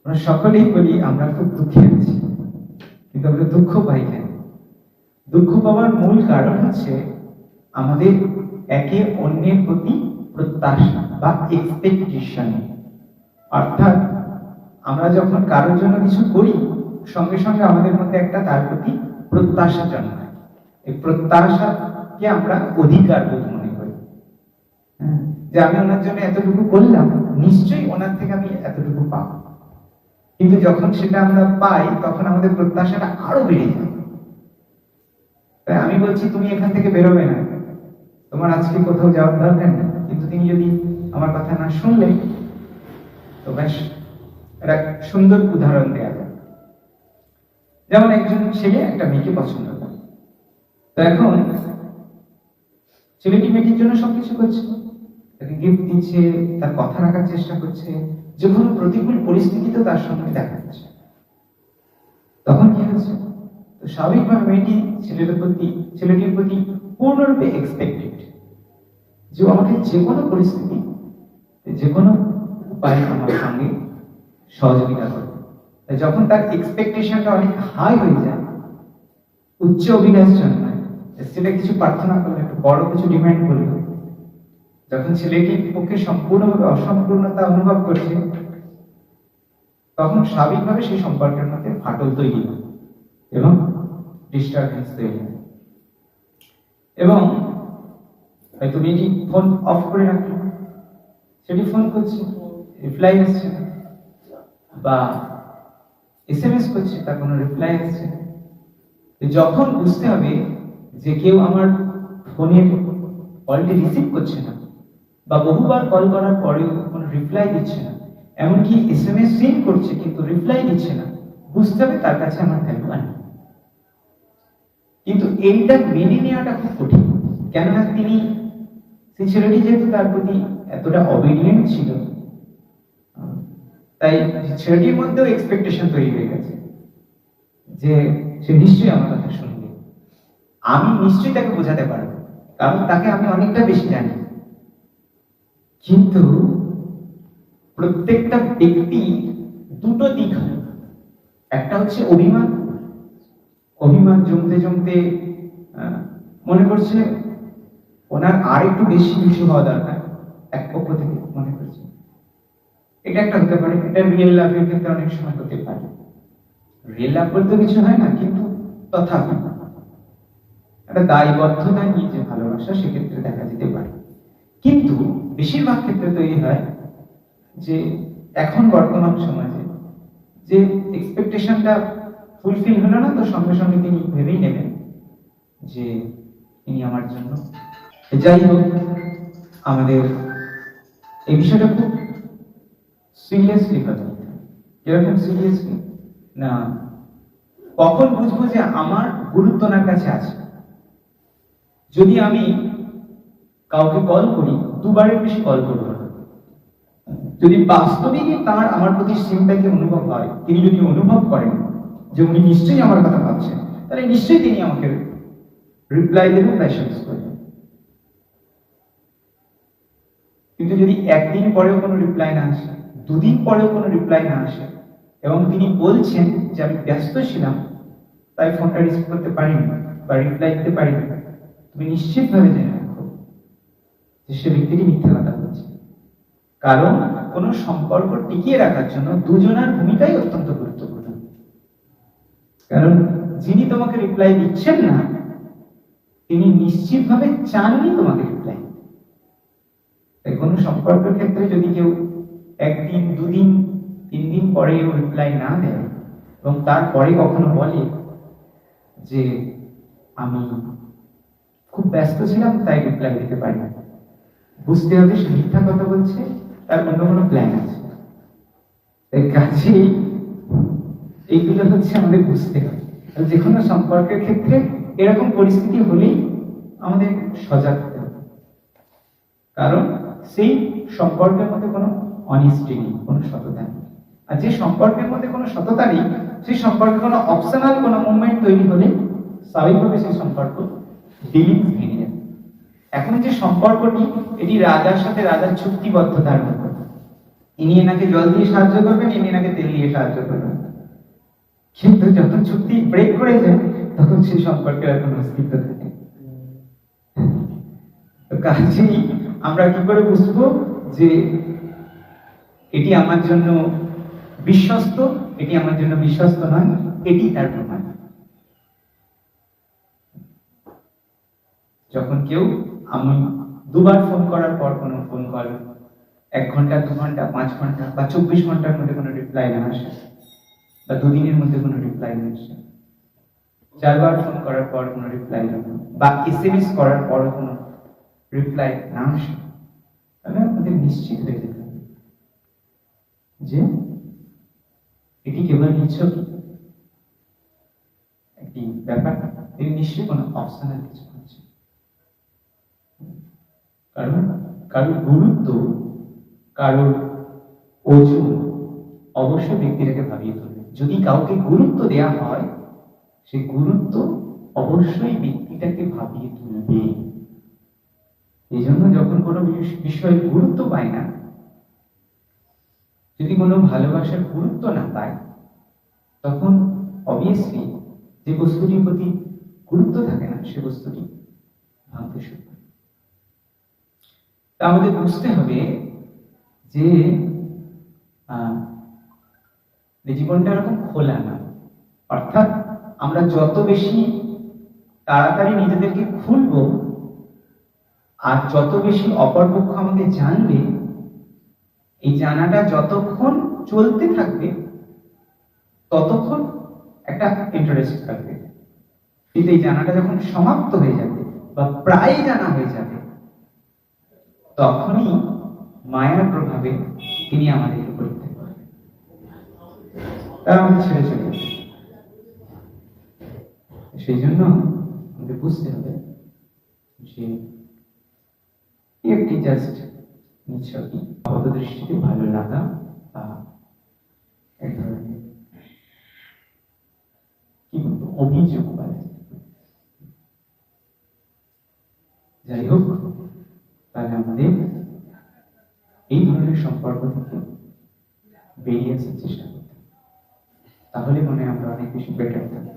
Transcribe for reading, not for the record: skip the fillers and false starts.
আমরা সকলেই বলি আমরা খুব দুঃখে আছি, কিন্তু আমরা দুঃখ পাই কেন? দুঃখ পাওয়ার মূল কারণ হচ্ছে আমাদের একে অন্যের প্রতি প্রত্যাশা বা এক্সপেকটেশন। অর্থাৎ আমরা যখন কারোর জন্য কিছু করি, সঙ্গে সঙ্গে আমাদের মধ্যে একটা তার প্রতি প্রত্যাশা জন্মায়। এই প্রত্যাশাকে আমরা অধিকার বোধ মনে করি, যে আমি ওনার জন্য এতটুকু করলাম, নিশ্চয়ই ওনার থেকে আমি এতটুকু পাবো। কিন্তু যখন সেটা আমরা পাই, তখন আমাদের প্রত্যাশাটা আরো বেড়ে যায়। তাই আমি বলছি, তুমি এখান থেকে বেরোবে না, তোমার আজকে কোথাও যাওয়ার দরকার নেই। কিন্তু তিনি যদি আমার কথা না শুনলে, তো বেশ একটা সুন্দর উদাহরণ দেওয়া যায়। যেমন একজন ছেলে একটা মেয়েকে পছন্দ করে, তো এখন ছেলেটি মেয়েটির জন্য সবকিছু করছে, তাকে গিফট দিচ্ছে, তার কথা রাখার চেষ্টা করছে, যে কোনো প্রতিকূল পরিস্থিতিতে তার সঙ্গে দেখা যাচ্ছে। তখন কি হচ্ছে? তো স্বাভাবিকভাবে মেয়েটি ছেলেটির প্রতি পূর্ণরূপে এক্সপেক্টেড, যে আমাকে যে কোনো পরিস্থিতি, যে কোনো উপায়ে আমার সঙ্গে সহযোগিতা করবে। যখন তার এক্সপেকটেশনটা অনেক হাই হয়ে যায়, উচ্চ অভিলাষ জন্মায়, সেটা কিছু প্রার্থনা করলে, একটু বড় কিছু ডিমান্ড করলে, যখন ছেলেটির পক্ষে সম্পূর্ণভাবে অসম্পূর্ণতা অনুভব করছে, তখন স্বাভাবিকভাবে সেই সম্পর্কের মধ্যে ফাটল তৈরি হয় এবং ডিস্টারবেন্স তৈরি হয়। এবং হয়তো মেয়েটি ফোন অফ করে রাখলো, সেটি ফোন করছে, রিপ্লাই আসছে না, বা এসএমএস করছে, তার কোনো রিপ্লাই আসছে না। যখন বুঝতে হবে যে কেউ আমার ফোনের কলটি রিসিভ করছে না, বা বহুবার কল করার পরেও কোনো রিপ্লাই দিচ্ছে না, এমনকি এসএমএস সেন্ড করছে কিন্তু রিপ্লাই দিচ্ছে না, বুঝতে হবে তার কাছে আমার ভ্যালু নেই। কিন্তু এইটা মেনে নেওয়াটা খুব কঠিন, কেননা সেই ছেলেটি যেহেতু তার প্রতি এতটা অবিডিয়েন্ট ছিল, তাই ছেলেটির মধ্যেও এক্সপেকটেশন তৈরি হয়ে গেছে যে সে নিশ্চয়ই আমার কথা শুনবে, আমি নিশ্চয়ই তাকে বোঝাতে পারবো, কারণ তাকে আমি অনেকটা বেশি জানি। কিন্তু প্রত্যেকটা ব্যক্তি দুটো দিক হয়, একটা হচ্ছে অভিমান জমতে জমতে মনে করছে ওনার আর একটু বেশি কিছু হওয়া দরকার, এক পক্ষ থেকে মনে করছে। এটা একটা হতে পারে, এটা রিয়েল লাভের ক্ষেত্রে অনেক সময় হতে পারে। রিয়েল লাভ বলতে কিছু হয় না, কিন্তু তথাপি একটা দায়বদ্ধতা নিয়ে যে ভালোবাসা, সেক্ষেত্রে দেখা যেতে পারে। কিন্তু বেশিরভাগ ক্ষেত্রে তৈরি হয় যে এখন বর্তমান সমাজে যে এক্সপেকটেশনটা ফুলফিল হলো না, তো সঙ্গে সঙ্গে তিনি ভেবেই নেবেন যে ইনি আমার জন্য। যাই হোক, আমাদের এই বিষয়টা খুব সিরিয়াসলি কথা বলতে হবে। যেরকম সিরিয়াসলি না, কখন বুঝবো যে আমার গুরুত্ব ওনার কাছে আছে? যদি আমি কাউকে কল করি, দুবারের বেশি কল করবো না। যদি বাস্তবিক তার আমার প্রতি সিম্প্যাথি অনুভব হয়, তিনি যদি অনুভব করেন যে উনি নিশ্চয়ই আমার কথা ভাবছেন, তাহলে নিশ্চয়ই তিনি আমাকে রিপ্লাই দেবেন বা এসএমএস করবেন। কিন্তু যদি একদিন পরেও কোনো রিপ্লাই না আসে, দুদিন পরেও কোনো রিপ্লাই না আসে, এবং তিনি বলছেন যে আমি ব্যস্ত ছিলাম তাই ফোনটা রিসিভ করতে পারিনি বা রিপ্লাই দিতে পারিনি, তুমি নিশ্চিতভাবে জেনে রাখো যে সে ব্যক্তিটি মিথ্যা কথা বলছে। কারণ কোন সম্পর্ক টিকিয়ে রাখার জন্য দুজনের ভূমিকাই অত্যন্ত গুরুত্বপূর্ণ। কারণ যিনি তোমাকে রিপ্লাই দিচ্ছেন না, তিনি নিশ্চিতভাবে চাননি তোমাকে রিপ্লাই। তাই কোনো সম্পর্কের ক্ষেত্রে যদি কেউ একদিন, দুদিন, 3 দিন পরেও রিপ্লাই না দেয় এবং তারপরে কখনো বলে যে আমি খুব ব্যস্ত ছিলাম তাই রিপ্লাই দিতে পারি না, বুঝতে হবে সে মিথ্যা কথা বলছে, তার অন্য কোনো প্ল্যান আছে। তাই কাজেই এইগুলো হচ্ছে আমাদের বুঝতে হবে। যে কোনো সম্পর্কের ক্ষেত্রে এরকম পরিস্থিতি হলেই আমাদের সজাগ হতে হবে, কারণ সেই সম্পর্কের মধ্যে কোনো অনেস্টি নেই, কোনো সততা নেই। আর যে সম্পর্কের মধ্যে কোনো সততা নেই, সেই সম্পর্কে কোনো অপশনাল কোনো মুভমেন্ট তৈরি হলে স্বাভাবিকভাবে সেই সম্পর্ক ডিলিংস ভেঙে যাবে। এখন যে সম্পর্কটি, এটি রাজার সাথে রাজার চুক্তিবদ্ধতার মতো, ইনি এনাকে জল দিয়ে সাহায্য করবেন, ইনি এনাকে তেল দিয়ে সাহায্য করবেন, কিন্তু যখন চুক্তি ব্রেক করে যায় তখন সেই সম্পর্কের আর কোনো অস্তিত্ব থাকে। তো কাজেই আমরা কি করে বুঝবো যে এটি আমার জন্য বিশ্বস্ত, এটি আমার জন্য বিশ্বস্ত নয়? এটি তার প্রমাণ। যখন কেউ, আমি দুবার ফোন করার পর কোনো ফোন কল 1 ঘন্টা, 2 ঘন্টা, 5 ঘন্টা বা 24 ঘন্টার মধ্যে কোনো রিপ্লাই না আসে, বা 2 দিনের মধ্যে কোনো রিপ্লাই না আসে, 4 বার ফোন করার পর কোনো রিপ্লাই না, বা এসএমএস করার পর কোনো রিপ্লাই না আসে, তাহলে আমাদের নিশ্চিত হয়ে যেতে হবে যে এটি কেবল কিছু একটি ব্যাপার, এটি নিশ্চয়ই কোনো অপশনাল কিছু হচ্ছে। কারণ কারোর গুরুত্ব, কারোর ওজন অবশ্যই ব্যক্তিটাকে ভাবিয়ে তুলবে। যদি কাউকে গুরুত্ব দেয়া হয়, সেই গুরুত্ব অবশ্যই ব্যক্তিটাকে ভাবিয়ে তুলবে। এই জন্য যখন কোনো বিষয়ে গুরুত্ব পায় না, যদি কোনো ভালোবাসার গুরুত্ব না পায়, তখন অবভিয়াসলি যে বস্তুটির প্রতি গুরুত্ব থাকে না, সে বস্তুটি ভাবতে শুরু করে। তা আমাদের বুঝতে হবে যে জীবনটা এরকম খোলা না। অর্থাৎ আমরা যত বেশি তাড়াতাড়ি নিজেদেরকে খুলবো, আর যত বেশি অপরপক্ষ আমাকে জানবে, এই জানাটা যতক্ষণ চলতে থাকবে ততক্ষণ একটা ইন্টারেস্ট থাকবে। কিন্তু এই জানাটা যখন সমাপ্ত হয়ে যাবে বা প্রায় জানা হয়ে যাবে, তখনই মায়ার প্রভাবে তিনি আমাদেরকে পরিত্যাগ করবেন, তারা আমাদের ছেড়ে চলে যাবে। সেই জন্য আমাদের বুঝতে হবে যে একটি জাস্ট নিছকই আপাত দৃষ্টিতে ভালো লাগা বা এক ধরনের কি বলবো অভিযোগ বলা যায়। যাই হোক, তাহলে আমাদের এই ধরনের সম্পর্ক থেকে বেরিয়ে আসার চেষ্টা করতে, তাহলে মনে হয় আমরা অনেক বেশি বেটার থাকবো।